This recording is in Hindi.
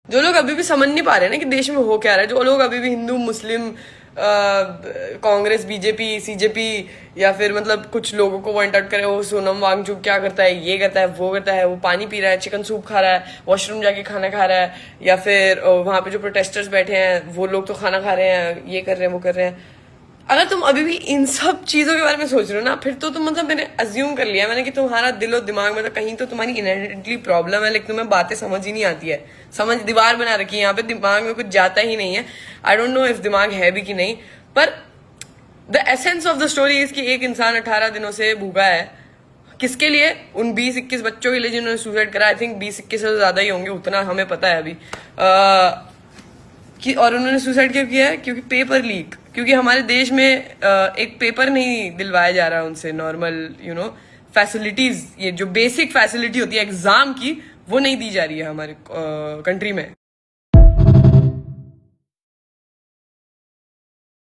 जो लोग अभी भी समझ नहीं पा रहे ना कि देश में हो क्या रहा है, जो लोग अभी भी हिंदू मुस्लिम कांग्रेस बीजेपी सीजेपी या फिर मतलब कुछ लोगों को पॉइंट आउट करे, वो सोनम वांगचुक क्या करता है, ये करता है, वो करता है, वो पानी पी रहा है, चिकन सूप खा रहा है, वॉशरूम जाके खाना खा रहा है, या फिर वहां पे जो प्रोटेस्टर्स बैठे हैं वो लोग तो खाना खा रहे हैं, ये कर रहे हैं, वो कर रहे हैं। अगर तुम अभी भी इन सब चीजों के बारे में सोच रहे हो ना, फिर तो तुम मतलब मैंने अज्यूम कर लिया मैंने कि तुम्हारा दिल और दिमाग में तो कहीं तो तुम्हारी इनहेरेंटली प्रॉब्लम है, लेकिन तुम्हें बातें समझ ही नहीं आती है। समझ दीवार बना रखी है यहाँ पे, दिमाग में कुछ जाता ही नहीं है। आई डोंट नो इफ दिमाग है भी कि नहीं, पर the essence of the story is कि एक इंसान 18 दिनों से भूखा है। किसके लिए? उन 20-21 बच्चों के लिए जिन्होंने सुसाइड करा। आई थिंक 20-21 से तो ज्यादा ही होंगे, उतना हमें पता है अभी। कि और उन्होंने सुसाइड क्यों किया है? क्योंकि पेपर लीक, क्योंकि हमारे देश में एक पेपर नहीं दिलवाया जा रहा उनसे, नॉर्मल फैसिलिटीज, ये जो बेसिक फैसिलिटी होती है एग्जाम की, वो नहीं दी जा रही है हमारे कंट्री में।